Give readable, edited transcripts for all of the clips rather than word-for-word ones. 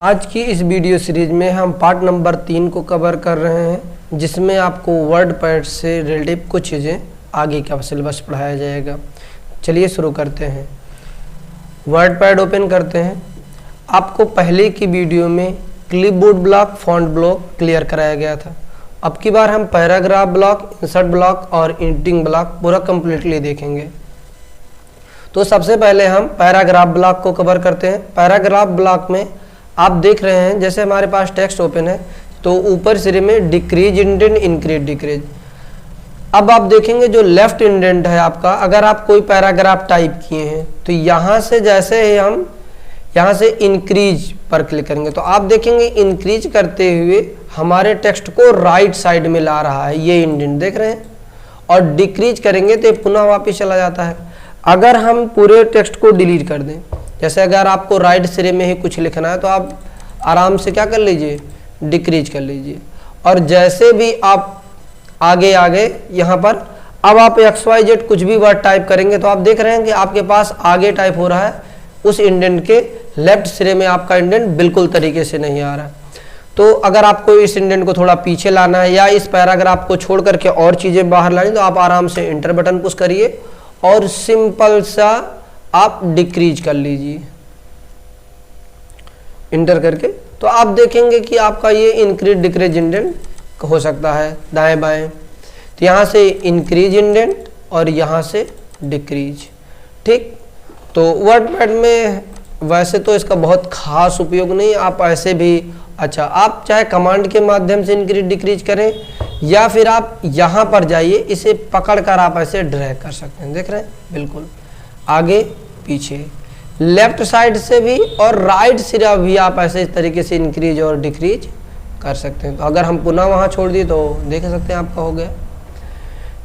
आज की इस वीडियो सीरीज में हम पार्ट नंबर 3 को कवर कर रहे हैं, जिसमें आपको वर्डपैड से रिलेटिव कुछ चीज़ें आगे का सिलेबस पढ़ाया जाएगा। चलिए शुरू करते हैं। वर्डपैड ओपन करते हैं। आपको पहले की वीडियो में clipboard block, font block clear कराया गया था। अब की बार हम पैराग्राफ ब्लॉक, इंसर्ट ब्लॉक और एडिटिंग ब्लॉक पूरा कम्प्लीटली देखेंगे। तो सबसे पहले हम पैराग्राफ ब्लॉक को कवर करते हैं। पैराग्राफ ब्लॉक में आप देख रहे हैं, जैसे हमारे पास टेक्स्ट ओपन है तो ऊपर सिरे में डिक्रीज इंडेंट, इंक्रीज डिक्रीज। अब आप देखेंगे जो लेफ्ट इंडेंट है आपका, अगर आप कोई पैराग्राफ टाइप किए हैं तो यहाँ से जैसे ही हम यहाँ से इंक्रीज पर क्लिक करेंगे तो आप देखेंगे इंक्रीज करते हुए हमारे टेक्स्ट को राइट साइड में ला रहा है, ये इंडेंट देख रहे हैं। और डिक्रीज करेंगे तो पुनः वापस चला जाता है। अगर हम पूरे टेक्स्ट को डिलीट कर दें, जैसे अगर आपको राइट सिरे में ही कुछ लिखना है तो आप आराम से क्या कर लीजिए, डिक्रीज कर लीजिए। और जैसे भी आप आगे यहाँ पर अब आप XYZ कुछ भी वर्ड टाइप करेंगे तो आप देख रहे हैं कि आपके पास आगे टाइप हो रहा है, उस इंडेंट के लेफ्ट सिरे में आपका इंडेंट बिल्कुल तरीके से नहीं आ रहा है। तो अगर आपको इस इंडेंट को थोड़ा पीछे लाना है या इस पैराग्राफ को छोड़ करके और चीज़ें बाहर लानी, तो आप आराम से इंटर बटन पुश करिए और सिंपल सा आप डिक्रीज कर लीजिए इंटर करके। तो आप देखेंगे कि आपका ये इंक्रीज डिक्रीज इंडेंट हो सकता है दाएं बाएं। तो यहाँ से इंक्रीज इंडेंट और यहाँ से डिक्रीज। ठीक, तो वर्डपैड में वैसे तो इसका बहुत खास उपयोग नहीं, आप ऐसे भी अच्छा आप चाहे कमांड के माध्यम से इंक्रीज डिक्रीज करें या फिर आप यहाँ पर जाइए, इसे पकड़कर आप ऐसे ड्रैग कर सकते हैं। देख रहे हैं, बिल्कुल आगे पीछे लेफ्ट साइड से भी और राइट सिरा भी आप ऐसे इस तरीके से इंक्रीज और डिक्रीज कर सकते हैं। तो अगर हम पुनः वहाँ छोड़ दिए तो देख सकते हैं आपका हो गया।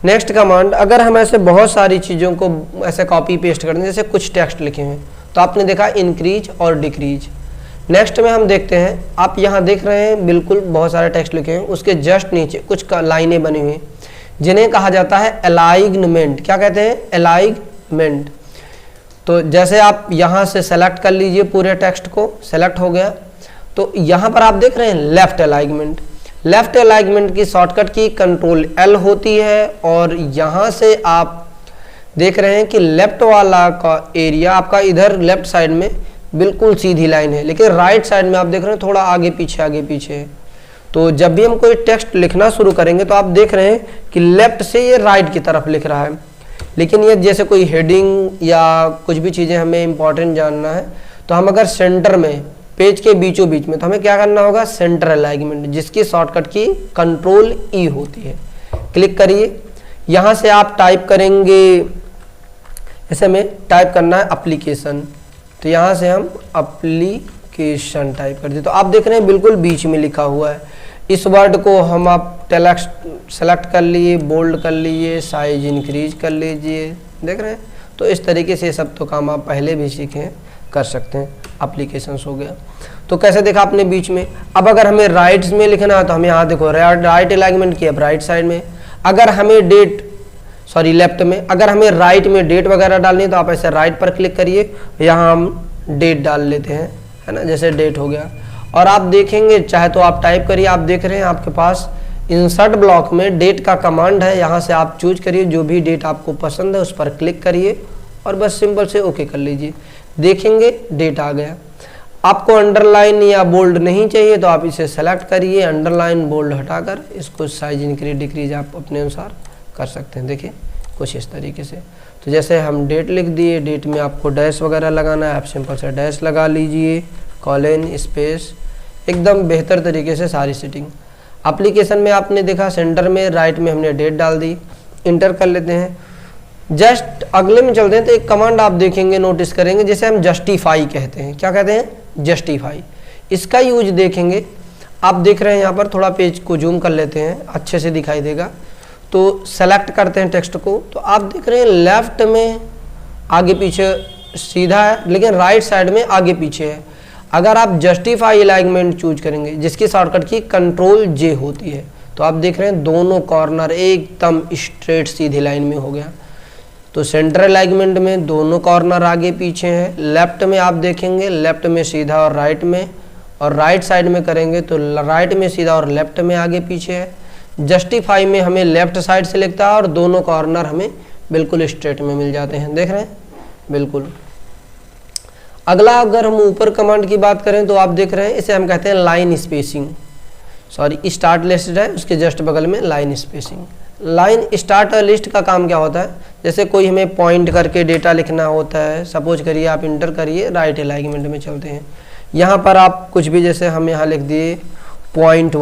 नेक्स्ट कमांड, अगर हम ऐसे बहुत सारी चीज़ों को ऐसे कॉपी पेस्ट कर दें, जैसे कुछ टेक्स्ट लिखे हैं तो आपने देखा इंक्रीज और डिक्रीज। नेक्स्ट में हम देखते हैं, आप यहाँ देख रहे हैं बिल्कुल बहुत सारे टेक्स्ट लिखे हैं, उसके जस्ट नीचे कुछ लाइनें बनी हुई हैं जिन्हें कहा जाता है अलाइनमेंट। क्या कहते हैं? अलाइनमेंट। तो जैसे आप यहाँ से सेलेक्ट कर लीजिए, पूरे टेक्स्ट को सेलेक्ट हो गया तो यहाँ पर आप देख रहे हैं लेफ्ट अलाइनमेंट। लेफ्ट अलाइनमेंट की शॉर्टकट की कंट्रोल L होती है और यहाँ से आप देख रहे हैं कि लेफ्ट वाला का एरिया आपका इधर लेफ्ट साइड में बिल्कुल सीधी लाइन है, लेकिन राइट साइड में आप देख रहे हैं थोड़ा आगे पीछे है। तो जब भी हम कोई टेक्स्ट लिखना शुरू करेंगे तो आप देख रहे हैं कि लेफ्ट से ये राइट की तरफ लिख रहा है। लेकिन ये जैसे कोई हेडिंग या कुछ भी चीज़ें हमें इंपॉर्टेंट जानना है तो हम अगर सेंटर में पेज के बीचों बीच में, तो हमें क्या करना होगा, सेंटर अलाइनमेंट, जिसकी शॉर्टकट की कंट्रोल E होती है। क्लिक करिए, यहाँ से आप टाइप करेंगे, जैसे हमें टाइप करना है एप्लीकेशन, तो यहाँ से हम एप्लीकेशन टाइप कर दिए तो आप देख रहे हैं बिल्कुल बीच में लिखा हुआ है। इस वर्ड को हम आप सेलेक्ट कर लिए, बोल्ड कर लिए, साइज इंक्रीज कर लीजिए, देख रहे हैं। तो इस तरीके से सब तो काम आप पहले भी सीखे हैं, कर सकते हैं। एप्लीकेशंस हो गया। तो कैसे देखा आपने बीच में। अब अगर हमें राइट में लिखना है तो हमें यहाँ देखो राइट अलाइनमेंट किया राइट साइड में। अगर हमें लेफ्ट में, अगर हमें राइट में डेट वगैरह डालनी है तो आप ऐसे राइट पर क्लिक करिए, यहाँ हम डेट डाल लेते हैं, है ना, जैसे डेट हो गया। और आप देखेंगे, चाहे तो आप टाइप करिए, आप देख रहे हैं आपके पास इंसर्ट ब्लॉक में डेट का कमांड है, यहाँ से आप चूज करिए जो भी डेट आपको पसंद है उस पर क्लिक करिए और बस सिंपल से ओके कर लीजिए। देखेंगे डेट आ गया। आपको अंडरलाइन या बोल्ड नहीं चाहिए तो आप इसे सेलेक्ट करिए, अंडरलाइन बोल्ड हटाकर इसको साइज इंक्रीज डिक्रीज आप अपने अनुसार कर सकते हैं। देखिए कुछ इस तरीके से। तो जैसे हम डेट लिख दिए, डेट में आपको डैश वगैरह लगाना है, आप सिंपल से डैश लगा लीजिए, कॉलन स्पेस, एकदम बेहतर तरीके से सारी सेटिंग। एप्लीकेशन में आपने देखा सेंटर में राइट में हमने डेट डाल दी, इंटर कर लेते हैं। जस्ट अगले में चलते हैं तो एक कमांड आप देखेंगे, नोटिस करेंगे, जिसे हम जस्टिफाई कहते हैं। क्या कहते हैं? जस्टिफाई। इसका यूज देखेंगे, आप देख रहे हैं यहाँ पर, थोड़ा पेज को जूम कर लेते हैं, अच्छे से दिखाई देगा। तो सेलेक्ट करते हैं टेक्स्ट को, तो आप देख रहे हैं लेफ्ट में आगे पीछे सीधा है, लेकिन राइट साइड में आगे पीछे है। अगर आप जस्टिफाई अलाइनमेंट चूज करेंगे, जिसकी शॉर्टकट की कंट्रोल J होती है, तो आप देख रहे हैं दोनों कॉर्नर एकदम स्ट्रेट सीधी लाइन में हो गया। तो सेंटर अलाइनमेंट में दोनों कॉर्नर आगे पीछे हैं। लेफ्ट में आप देखेंगे, लेफ्ट में सीधा और राइट में, और राइट साइड में करेंगे तो राइट में सीधा और लेफ्ट में आगे पीछे है। जस्टिफाई में हमें लेफ्ट साइड से लिखता है और दोनों कॉर्नर हमें बिल्कुल स्ट्रेट में मिल जाते हैं, देख रहे हैं बिल्कुल। अगला अगर हम ऊपर कमांड की बात करें तो आप देख रहे हैं इसे हम कहते हैं line spacing, sorry start list है उसके जस्ट बगल में line spacing. Line start list का काम क्या होता है, जैसे कोई हमें पॉइंट करके डेटा लिखना होता है, सपोज करिए आप इंटर करिए, राइट अलाइनमेंट में चलते हैं, यहाँ पर आप कुछ भी जैसे हम यहाँ लिख दिए .1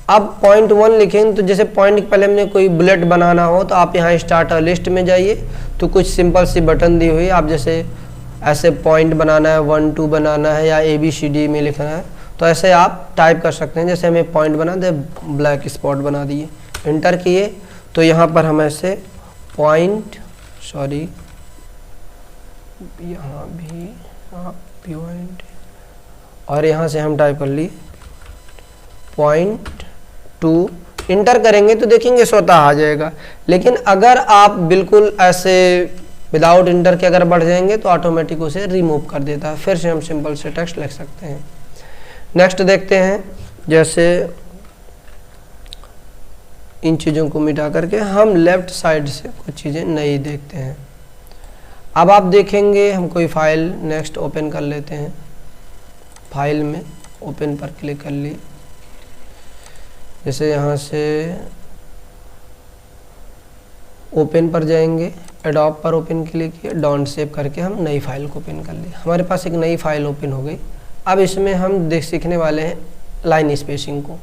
अब .1 लिखेंगे तो जैसे पॉइंट के पहले हमने कोई बुलेट बनाना हो तो आप यहाँ स्टार्ट लिस्ट में जाइए तो कुछ सिंपल सी बटन दी हुई, आप जैसे ऐसे पॉइंट बनाना है 1 2 बनाना है या ABCD में लिखना है तो ऐसे आप टाइप कर सकते हैं। जैसे हमें पॉइंट बना दे, ब्लैक स्पॉट बना दिए, इंटर किए तो यहाँ पर हम ऐसे पॉइंट, सॉरी यहाँ भी पॉइंट और यहाँ से हम टाइप कर लिए .2 इंटर करेंगे तो देखेंगे स्वतः आ जाएगा। लेकिन अगर आप बिल्कुल ऐसे विदाउट इंटर के अगर बढ़ जाएंगे तो ऑटोमेटिक उसे रिमूव कर देता है, फिर से हम सिंपल से टेक्स्ट लिख सकते हैं। नेक्स्ट देखते हैं, जैसे इन चीज़ों को मिटा करके हम लेफ्ट साइड से कुछ चीज़ें नई देखते हैं। अब आप देखेंगे हम कोई फाइल नेक्स्ट ओपन कर लेते हैं, फाइल में ओपन पर क्लिक कर लिए, जैसे यहाँ से ओपन पर जाएंगे, एडोब पर ओपन क्लिक किए, डॉन्ट सेव करके हम नई फाइल को ओपन कर लिए, हमारे पास एक नई फाइल ओपन हो गई। अब इसमें हम सीखने वाले हैं लाइन स्पेसिंग को।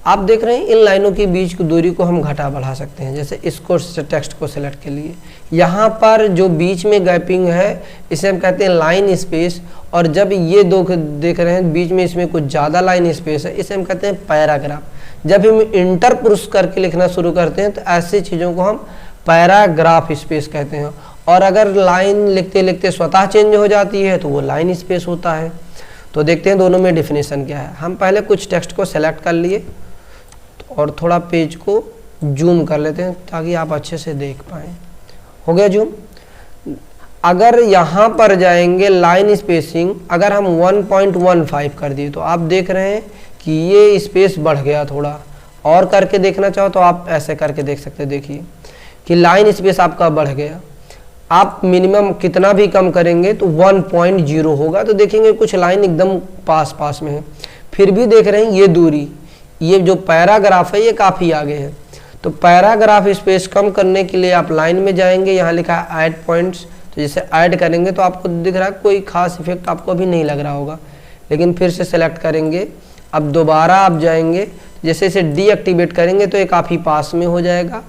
आप देख रहे हैं इन लाइनों के बीच की दूरी को हम घटा बढ़ा सकते हैं। जैसे इसको टेक्स्ट को सिलेक्ट के लिए यहाँ पर जो बीच में गैपिंग है इसे हम कहते हैं लाइन स्पेस, और जब ये दो देख रहे हैं बीच में इसमें कुछ ज़्यादा लाइन स्पेस है इसे हम कहते हैं पैराग्राफ। जब हम इंटर पुश करके लिखना शुरू करते हैं तो ऐसी चीज़ों को हम पैराग्राफ स्पेस कहते हैं, और अगर लाइन लिखते लिखते स्वतः चेंज हो जाती है तो वो लाइन स्पेस होता है। तो देखते हैं दोनों में डिफिनेशन क्या है। हम पहले कुछ टेक्स्ट को सेलेक्ट कर लिए और थोड़ा पेज को जूम कर लेते हैं ताकि आप अच्छे से देख पाएँ। हो गया जूम। अगर यहाँ पर जाएंगे लाइन स्पेसिंग, अगर हम 1.15 कर दिए तो आप देख रहे हैं कि ये स्पेस बढ़ गया थोड़ा, और करके देखना चाहो तो आप ऐसे करके देख सकते हैं। देखिए कि लाइन स्पेस आपका बढ़ गया। आप मिनिमम कितना भी कम करेंगे तो 1.0 होगा, तो देखेंगे कुछ लाइन एकदम पास पास में है। फिर भी देख रहे हैं ये दूरी, ये जो पैराग्राफ है ये काफ़ी आगे है। तो पैराग्राफ स्पेस कम करने के लिए आप लाइन में जाएंगे, यहाँ लिखा है ऐड पॉइंट्स, तो जैसे ऐड करेंगे तो आपको दिख रहा है कोई खास इफेक्ट आपको अभी नहीं लग रहा होगा। लेकिन फिर से सेलेक्ट करेंगे, अब दोबारा आप जाएंगे, जैसे इसे डीएक्टिवेट करेंगे तो ये काफ़ी पास में हो जाएगा,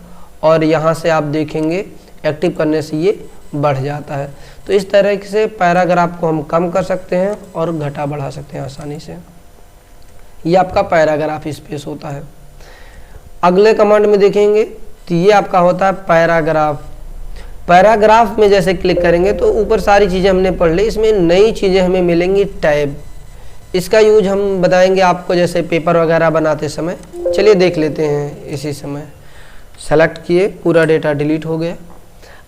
और यहाँ से आप देखेंगे एक्टिव करने से ये बढ़ जाता है। तो इस तरह से पैराग्राफ को हम कम कर सकते हैं और घटा बढ़ा सकते हैं आसानी से। ये आपका पैराग्राफ स्पेस होता है। अगले कमांड में देखेंगे तो ये आपका होता है पैराग्राफ। पैराग्राफ में जैसे क्लिक करेंगे तो ऊपर सारी चीज़ें हमने पढ़ ली, इसमें नई चीज़ें हमें मिलेंगी टैब। इसका यूज हम बताएंगे आपको जैसे पेपर वगैरह बनाते समय। चलिए देख लेते हैं इसी समय। सेलेक्ट किए, पूरा डेटा डिलीट हो गया।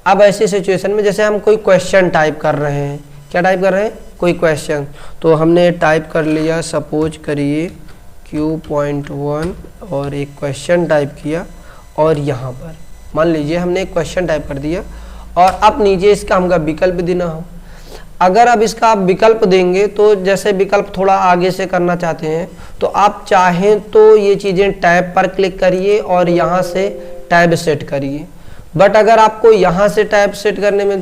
अब ऐसी सिचुएशन में जैसे हम कोई क्वेश्चन टाइप कर रहे हैं, क्या टाइप कर रहे हैं, कोई क्वेश्चन, तो हमने टाइप कर लिया, सपोज करिए Q.1 और एक क्वेश्चन टाइप किया, और यहाँ पर मान लीजिए हमने एक क्वेश्चन टाइप कर दिया, और अब नीचे इसका हमका विकल्प देना हो। अगर अब इसका आप विकल्प देंगे तो जैसे विकल्प थोड़ा आगे से करना चाहते हैं तो आप चाहें तो ये चीज़ें टैब पर क्लिक करिए और यहाँ से टैब सेट करिए। बट अगर आपको यहाँ से टैब सेट करने में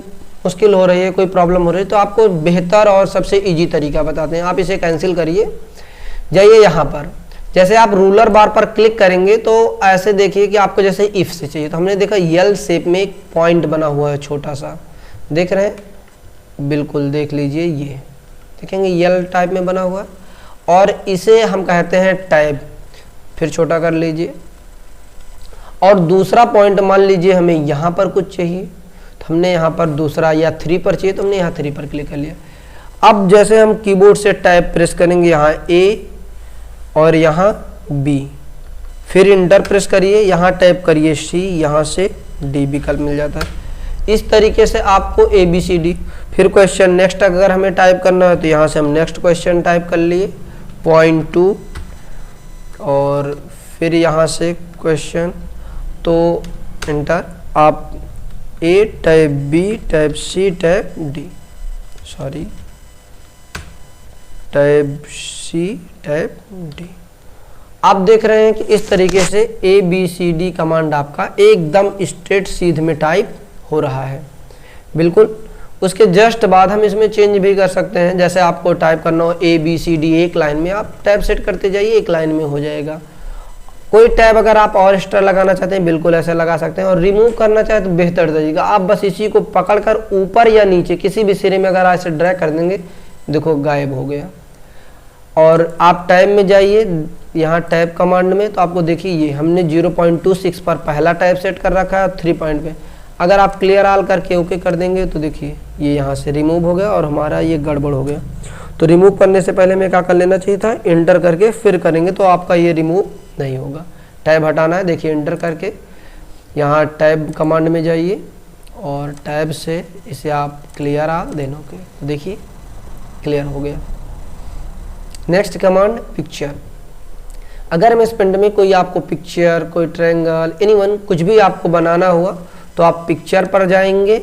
मुश्किल हो रही है, कोई प्रॉब्लम हो रही है, तो आपको बेहतर और सबसे इजी तरीका बताते हैं। आप इसे कैंसिल करिए, जाइए यहाँ पर, जैसे आप रूलर बार पर क्लिक करेंगे तो ऐसे देखिए कि आपको जैसे इफ से चाहिए, तो हमने देखा यल शेप में एक पॉइंट बना हुआ है छोटा सा, देख रहे हैं, बिल्कुल देख लीजिए, ये देखेंगे यल टाइप में बना हुआ है, और इसे हम कहते हैं टैब। फिर छोटा कर लीजिए, और दूसरा पॉइंट मान लीजिए हमें यहाँ पर कुछ चाहिए, तो हमने यहाँ पर दूसरा या 3 पर चाहिए तो हमने यहाँ 3 पर क्लिक कर लिया। अब जैसे हम कीबोर्ड से टैब प्रेस करेंगे, यहाँ A और यहाँ B, फिर इंटर प्रेस करिए, यहाँ टैप करिए C, यहाँ से D विकल्प मिल जाता है। इस तरीके से आपको ABCD, फिर क्वेश्चन नेक्स्ट अगर हमें टाइप करना है तो यहाँ से हम नेक्स्ट क्वेश्चन टाइप कर लिए 0.2 और फिर यहाँ से क्वेश्चन, तो एंटर, आप A type B type C type D, sorry type C type D। आप देख रहे हैं कि इस तरीके से ABCD कमांड आपका एकदम स्ट्रेट सीध में टाइप हो रहा है। बिल्कुल उसके जस्ट बाद हम इसमें चेंज भी कर सकते हैं, जैसे आपको टाइप करना हो ABCD एक लाइन में, आप टैब सेट करते जाइए, एक लाइन में हो जाएगा। कोई टैब अगर आप और एक्स्ट्रा लगाना चाहते हैं बिल्कुल ऐसे लगा सकते हैं, और रिमूव करना चाहे तो बेहतर तरीका, आप बस इसी को पकड़कर ऊपर या नीचे किसी भी सिरे में अगर ऐसे ड्रैग कर देंगे, देखो गायब हो गया। और आप टैब में जाइए, यहाँ टैब कमांड में, तो आपको देखिए ये हमने 0.26 पर पहला टैब सेट कर रखा है और 3 पॉइंट पे, अगर आप क्लियर ऑल करके ओके कर देंगे तो देखिए ये यहाँ से रिमूव हो गया और हमारा ये गड़बड़ हो गया। तो रिमूव करने से पहले हमें क्या कर लेना चाहिए था, इंटर करके फिर करेंगे तो आपका ये रिमूव नहीं होगा। टैब हटाना है, देखिए इंटर करके यहाँ टैब कमांड में जाइए और टैब से इसे आप क्लियर ऑल देनोगे, देखिए क्लियर हो गया। नेक्स्ट कमांड पिक्चर, अगर हम इस पिंड में कोई आपको पिक्चर, कोई ट्रायंगल, एनीवन कुछ भी आपको बनाना हुआ तो आप पिक्चर पर जाएंगे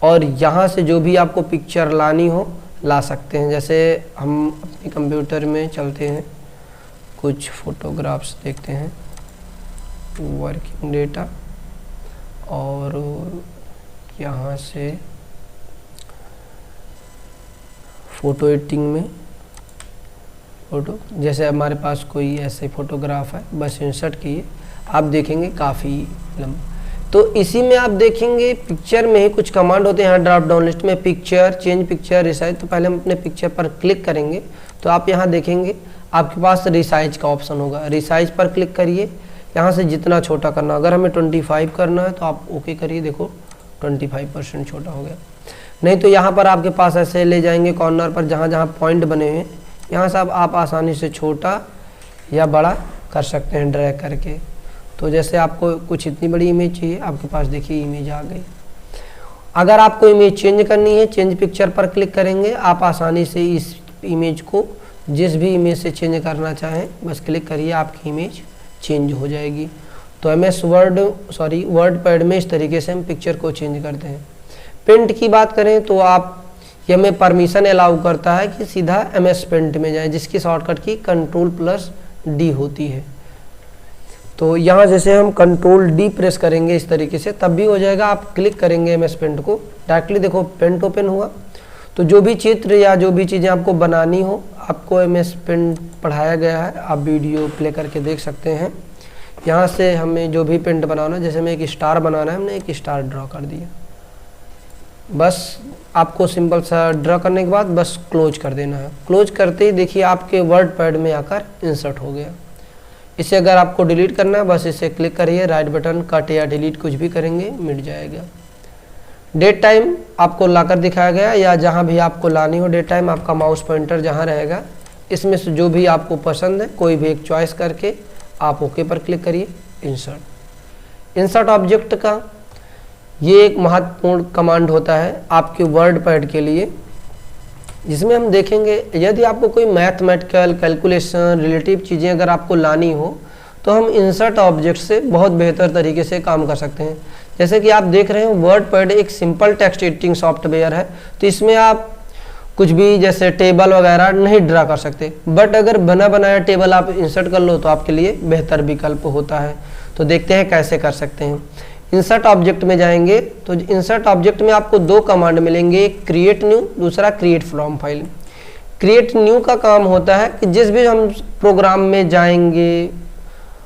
और यहाँ से जो भी आपको पिक्चर लानी हो ला सकते हैं। जैसे हम अपने कंप्यूटर में चलते हैं, कुछ फोटोग्राफ्स देखते हैं, वर्किंग डेटा, और यहाँ से फोटो एडिटिंग में फोटो, जैसे हमारे पास कोई ऐसे फोटोग्राफ है, बस इंसर्ट किए, आप देखेंगे काफ़ी लंबा। तो इसी में आप देखेंगे पिक्चर में ही कुछ कमांड होते हैं, यहाँ ड्रॉप डाउन लिस्ट में पिक्चर, चेंज पिक्चर, रिसाइज। तो पहले हम अपने पिक्चर पर क्लिक करेंगे तो आप यहाँ देखेंगे आपके पास रिसाइज का ऑप्शन होगा, रिसाइज पर क्लिक करिए, यहाँ से जितना छोटा करना, अगर हमें 25 करना है तो आप ओके करिए, देखो 25% छोटा हो गया। नहीं तो यहाँ पर आपके पास ऐसे ले जाएंगे कॉर्नर पर, जहाँ जहाँ पॉइंट बने हुए हैं, यहाँ से आप आसानी से छोटा या बड़ा कर सकते हैं ड्रैग करके। तो जैसे आपको कुछ इतनी बड़ी इमेज चाहिए, आपके पास देखिए इमेज आ गई। अगर आपको इमेज चेंज करनी है, चेंज पिक्चर पर क्लिक करेंगे, आप आसानी से इस इमेज को जिस भी इमेज से चेंज करना चाहें बस क्लिक करिए, आपकी इमेज चेंज हो जाएगी। तो MS वर्ड पैड में इस तरीके से हम पिक्चर को चेंज करते हैं। पेंट की बात करें तो आप ये हमें परमिशन अलाउ करता है कि सीधा MS पेंट में जाए, जिसकी शॉर्टकट की Ctrl+D होती है। तो यहाँ जैसे हम Ctrl+D प्रेस करेंगे इस तरीके से, तब भी हो जाएगा। आप क्लिक करेंगे MS पेंट को, डायरेक्टली देखो पेंट ओपन हुआ। तो जो भी चित्र या जो भी चीज़ें आपको बनानी हो, आपको MS पेंट पढ़ाया गया है, आप वीडियो प्ले करके देख सकते हैं। यहाँ से हमें जो भी पेंट बनाना, जैसे हमें एक स्टार बनाना है, हमने एक स्टार ड्रॉ कर दिया। बस आपको सिंपल सा ड्रॉ करने के बाद बस क्लोज कर देना है। क्लोज करते ही देखिए आपके वर्ड पैड में आकर इंसर्ट हो गया। इसे अगर आपको डिलीट करना है बस इसे क्लिक करिए, राइट बटन, कट या डिलीट कुछ भी करेंगे मिट जाएगा। डेट टाइम आपको लाकर दिखाया गया, या जहाँ भी आपको लानी हो डेट टाइम, आपका माउस पॉइंटर जहाँ रहेगा, इसमें से जो भी आपको पसंद है कोई भी एक चॉइस करके आप ओके पर क्लिक करिए। इंसर्ट ऑब्जेक्ट का ये एक महत्वपूर्ण कमांड होता है आपके वर्ड पैड के लिए, जिसमें हम देखेंगे यदि आपको कोई मैथमेटिकल कैलकुलेशन रिलेटिव चीज़ें अगर आपको लानी हो तो हम इंसर्ट ऑब्जेक्ट से बहुत बेहतर तरीके से काम कर सकते हैं। जैसे कि आप देख रहे हैं वर्ड पैड एक सिंपल टेक्स्ट एडिटिंग सॉफ्टवेयर है, तो इसमें आप कुछ भी जैसे टेबल वगैरह नहीं ड्रा कर सकते, बट अगर बना बनाया टेबल आप इंसर्ट कर लो तो आपके लिए बेहतर विकल्प होता है। तो देखते हैं कैसे कर सकते हैं। इंसर्ट ऑब्जेक्ट में जाएंगे तो इंसर्ट ऑब्जेक्ट में आपको दो कमांड मिलेंगे, एक क्रिएट न्यू, दूसरा create from file. Create new का काम होता है कि जिस भी हम प्रोग्राम में जाएंगे,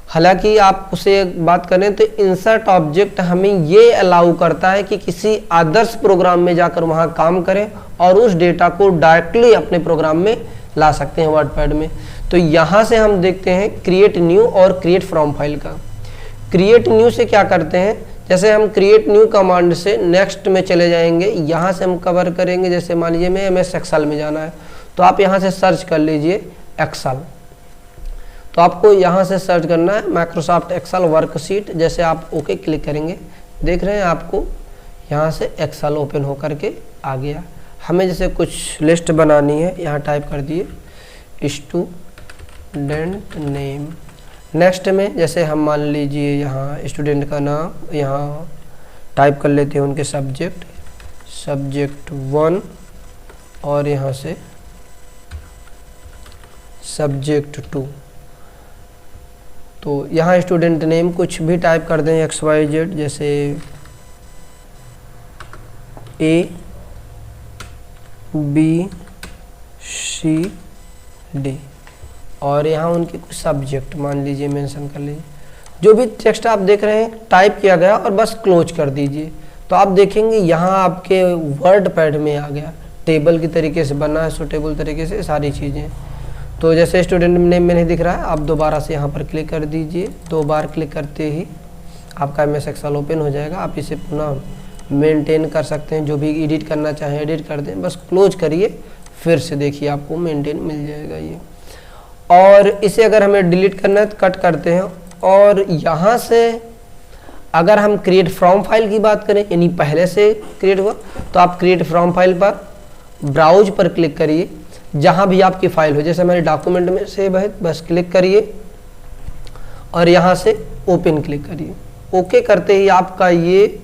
हालांकि आप उसे बात करें तो इंसर्ट ऑब्जेक्ट हमें ये अलाउ करता है कि किसी आदर्श प्रोग्राम में जाकर वहाँ काम करें और उस डेटा को डायरेक्टली अपने प्रोग्राम में ला सकते हैं वर्ड पैड में। तो यहाँ से हम देखते हैं क्रिएट न्यू और क्रिएट फ्रॉम फाइल का। क्रिएट न्यू से क्या करते हैं, जैसे हम क्रिएट न्यू कमांड से नेक्स्ट में चले जाएंगे, यहाँ से हम कवर करेंगे। जैसे मान लीजिए मैं MS एक्सेल में जाना है तो आप यहाँ से सर्च कर लीजिए एक्सेल, तो आपको यहाँ से सर्च करना है माइक्रोसॉफ्ट एक्सेल वर्कशीट। जैसे आप ओके क्लिक करेंगे, देख रहे हैं आपको यहाँ से एक्सेल ओपन होकर के आ गया। हमें जैसे कुछ लिस्ट बनानी है, यहाँ टाइप कर दिए स्टूडेंट नेम। नेक्स्ट में जैसे हम मान लीजिए यहाँ स्टूडेंट का नाम यहाँ टाइप कर लेते हैं, उनके सब्जेक्ट 1 और यहाँ से सब्जेक्ट 2। तो यहाँ स्टूडेंट नेम कुछ भी टाइप कर दें XYZ, जैसे ABCD और यहाँ उनके कुछ सब्जेक्ट मान लीजिए मेंशन कर लीजिए। जो भी टेक्स्ट आप देख रहे हैं टाइप किया गया और बस क्लोज कर दीजिए। तो आप देखेंगे यहाँ आपके वर्ड पैड में आ गया, टेबल की तरीके से बना है, सुटेबल तरीके से सारी चीज़ें। तो जैसे स्टूडेंट नेम में नहीं दिख रहा है, आप दोबारा से यहाँ पर क्लिक कर दीजिए। 2 बार क्लिक करते ही आपका MS एक्सेल ओपन हो जाएगा। आप इसे पुनः मेंटेन कर सकते हैं, जो भी एडिट करना चाहें एडिट कर दें, बस क्लोज करिए, फिर से देखिए आपको मेंटेन मिल जाएगा ये। और इसे अगर हमें डिलीट करना है तो कट करते हैं। और यहाँ से अगर हम क्रिएट फ्रॉम फाइल की बात करें, यानी पहले से क्रिएट हुआ, तो आप क्रिएट फ्रॉम फाइल पर ब्राउज पर क्लिक करिए, जहाँ भी आपकी फाइल हो। जैसे हमारे डॉक्यूमेंट में सेव है, बस क्लिक करिए और यहाँ से ओपन क्लिक करिए। ओके करते ही आपका ये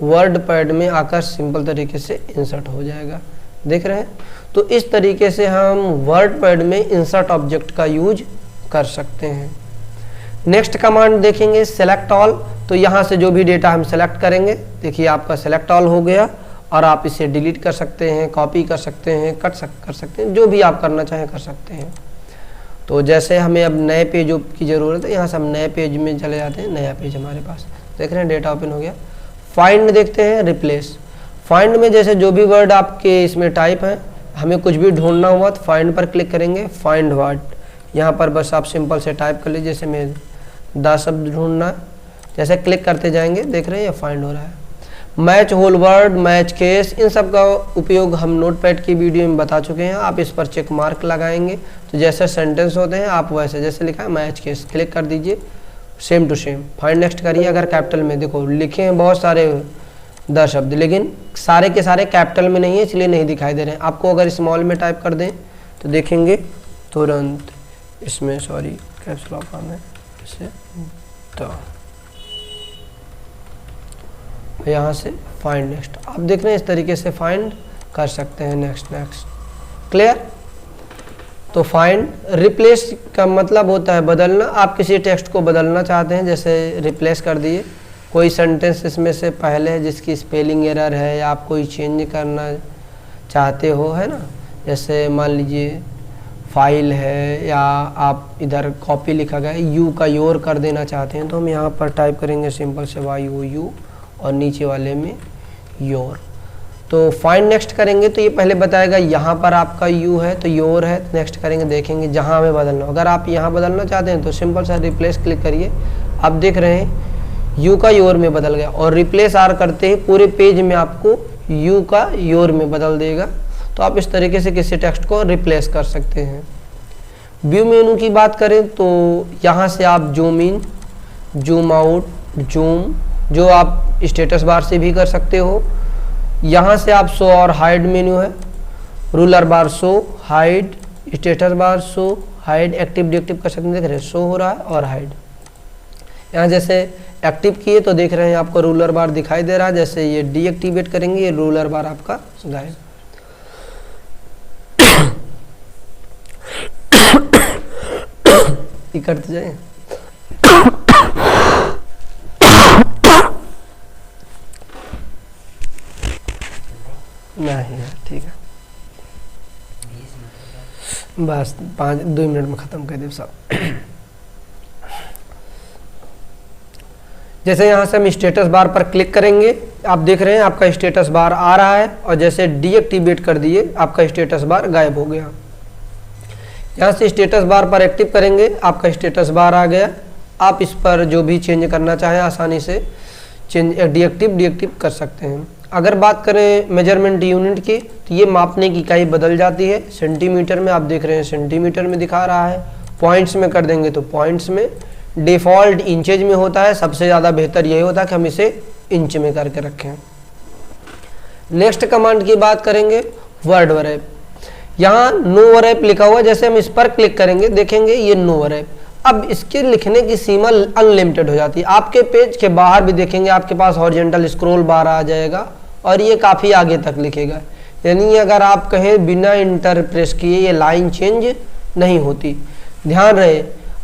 वर्ड पैड में आकर सिंपल तरीके से इंसर्ट हो जाएगा, देख रहे हैं। तो इस तरीके से हम वर्ड पैड में इंसर्ट ऑब्जेक्ट का यूज कर सकते हैं। नेक्स्ट कमांड देखेंगे सेलेक्ट ऑल। तो यहाँ से जो भी डेटा हम सेलेक्ट करेंगे, देखिए आपका सेलेक्ट ऑल हो गया और आप इसे डिलीट कर सकते हैं, कॉपी कर सकते हैं, कर सकते हैं, जो भी आप करना चाहें कर सकते हैं। तो जैसे हमें अब नए पेज की ज़रूरत है, यहाँ से हम नए पेज में चले जाते हैं। नया पेज हमारे पास देख रहे हैं, डेटा ओपन हो गया। फाइंड देखते हैं, रिप्लेस। फाइंड में जैसे जो भी वर्ड आपके इसमें टाइप है, हमें कुछ भी ढूंढना हुआ तो फाइंड पर क्लिक करेंगे। फाइंड वर्ड, यहाँ पर बस आप सिंपल से टाइप कर लीजिए। जैसे मैं 10 शब्द ढूंढना, जैसे क्लिक करते जाएंगे, देख रहे हैं ये फाइंड हो रहा है। Match whole word, match case, इन सब का उपयोग हम नोटपैड की वीडियो में बता चुके हैं। आप इस पर चेक मार्क लगाएंगे तो जैसे सेंटेंस होते हैं आप वैसे, जैसे लिखा है मैच केस, क्लिक कर दीजिए, same to same. Find next करिए। अगर कैपिटल में, देखो लिखे हैं बहुत सारे 10 शब्द, लेकिन सारे के सारे कैपिटल में नहीं है, इसलिए नहीं दिखाई दे रहे हैं आपको। अगर स्मॉल में टाइप कर दें तो देखेंगे तुरंत इसमें, सॉरी कैप्स लॉक आना है इसे, तो यहाँ से फाइंड नेक्स्ट आप देख रहे हैं, इस तरीके से फाइंड कर सकते हैं। Next clear. तो फाइंड रिप्लेस का मतलब होता है बदलना। आप किसी टेक्स्ट को बदलना चाहते हैं, जैसे रिप्लेस कर दिए। कोई सेंटेंस इसमें से पहले है जिसकी स्पेलिंग एरर है या आप कोई चेंज करना चाहते हो, है ना। जैसे मान लीजिए फाइल है या आप इधर कॉपी लिखा गया यू का योर कर देना चाहते हैं, तो हम यहाँ पर टाइप करेंगे सिंपल से YOU और नीचे वाले में योर। तो फाइंड नेक्स्ट करेंगे तो ये पहले बताएगा यहाँ पर आपका यू है तो योर है। नेक्स्ट करेंगे, देखेंगे जहाँ हमें बदलना। अगर आप यहाँ बदलना चाहते हैं तो सिंपल सा रिप्लेस क्लिक करिए। आप देख रहे हैं यू का योर में बदल गया और रिप्लेस आर करते ही पूरे पेज में आपको यू का योर में बदल देगा। तो आप इस तरीके से किसी टेक्स्ट को रिप्लेस कर सकते हैं। व्यू मेनू की बात करें तो यहाँ से आप zoom in, zoom out, zoom, जो आप स्टेटस बार से भी कर सकते हो। यहाँ से आप शो और हाइड मेन्यू है, ruler bar show, hide, status bar show, hide, active deactive कर सकते हैं। देख रहे हैं शो हो रहा है और हाइड। यहाँ जैसे एक्टिव किए तो देख रहे हैं आपको रूलर बार दिखाई दे रहा है। जैसे ये डीएक्टिवेट करेंगे ये रूलर बार आपका गायब। करते जाए नहीं, ठीक है, बस 2 मिनट में ख़त्म कर दे सब। जैसे यहाँ से हम स्टेटस बार पर क्लिक करेंगे, आप देख रहे हैं आपका स्टेटस बार आ रहा है और जैसे डीएक्टिवेट कर दिए आपका स्टेटस बार गायब हो गया। यहाँ से स्टेटस बार पर एक्टिव करेंगे, आपका स्टेटस बार आ गया। आप इस पर जो भी चेंज करना चाहें आसानी से चेंज डीएक्टिव कर सकते हैं। अगर बात करें मेजरमेंट यूनिट की तो ये मापने की इकाई बदल जाती है। सेंटीमीटर में आप देख रहे हैं सेंटीमीटर में दिखा रहा है। पॉइंट्स में कर देंगे तो पॉइंट्स में। डिफ़ॉल्ट इंचेज में होता है। सबसे ज़्यादा बेहतर यही होता है कि हम इसे इंच में करके रखें। नेक्स्ट कमांड की बात करेंगे वर्ड वरैप। यहाँ नो वरैप लिखा हुआ, जैसे हम इस पर क्लिक करेंगे देखेंगे ये नो वरैप। अब इसके लिखने की सीमा अनलिमिटेड हो जाती है। आपके पेज के बाहर भी देखेंगे आपके पास हॉरिजॉन्टल स्क्रॉल बार आ जाएगा और ये काफ़ी आगे तक लिखेगा। यानी अगर आप कहें बिना इंटर प्रेस किए ये लाइन चेंज नहीं होती। ध्यान रहे,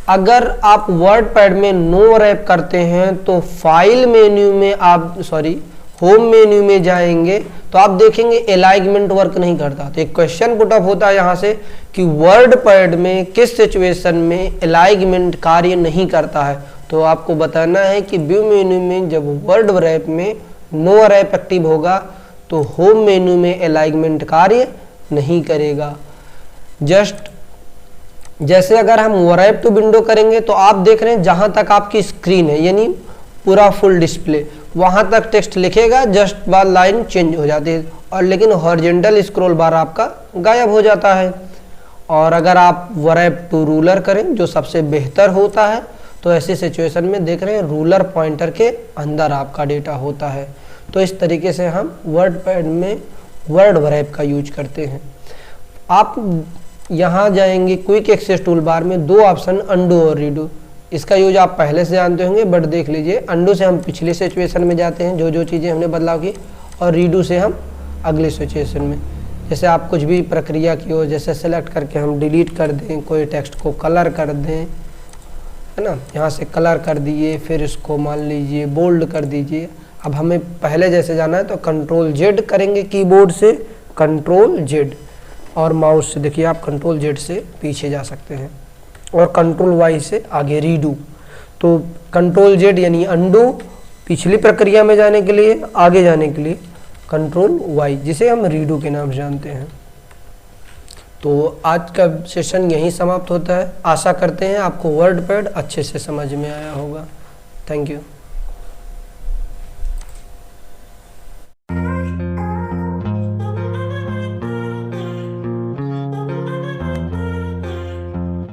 अगर आप वर्ड पैड में नो वरैप करते हैं तो फाइल मेन्यू में आप होम मेन्यू में जाएंगे तो आप देखेंगे अलाइनमेंट वर्क नहीं करता। तो एक क्वेश्चन पुट अप होता है यहाँ से कि वर्ड पैड में किस सिचुएशन में अलाइनमेंट कार्य नहीं करता है। तो आपको बताना है कि व्यू मेन्यू में जब वर्ड वरैप में नो वरैप एक्टिव होगा तो होम मेन्यू में अलाइनमेंट कार्य नहीं करेगा। जस्ट जैसे अगर हम वरैप टू विंडो करेंगे तो आप देख रहे हैं जहां तक आपकी स्क्रीन है यानी पूरा फुल डिस्प्ले वहां तक टेक्स्ट लिखेगा, जस्ट बाद लाइन चेंज हो जाती है और लेकिन हॉरिजॉन्टल स्क्रॉल बार आपका गायब हो जाता है। और अगर आप वरैप टू रूलर करें जो सबसे बेहतर होता है तो ऐसी सिचुएशन में देख रहे हैं रूलर पॉइंटर के अंदर आपका डेटा होता है। तो इस तरीके से हम वर्ड पैड में वर्ड वरैप का यूज करते हैं। आप यहाँ जाएंगे क्विक एक्सेस टूल बार में दो ऑप्शन अंडू और रीडू, इसका यूज आप पहले से जानते होंगे बट देख लीजिए। अंडू से हम पिछले सिचुएशन में जाते हैं जो चीज़ें हमने बदलाव की, और रीडू से हम अगले सिचुएशन में। जैसे आप कुछ भी प्रक्रिया की हो, जैसे सेलेक्ट करके हम डिलीट कर दें, कोई टेक्स्ट को कलर कर दें, है ना, यहाँ से कलर कर दिए, फिर इसको मान लीजिए बोल्ड कर दीजिए। अब हमें पहले जैसे जाना है तो कंट्रोल जेड करेंगे कीबोर्ड से, कंट्रोल जेड, और माउस से देखिए आप कंट्रोल जेड से पीछे जा सकते हैं और कंट्रोल वाई से आगे रीडू। तो कंट्रोल जेड यानी अंडू पिछली प्रक्रिया में जाने के लिए, आगे जाने के लिए कंट्रोल वाई जिसे हम रीडू के नाम से जानते हैं। तो आज का सेशन यहीं समाप्त होता है। आशा करते हैं आपको वर्ड पैड अच्छे से समझ में आया होगा। Thank you.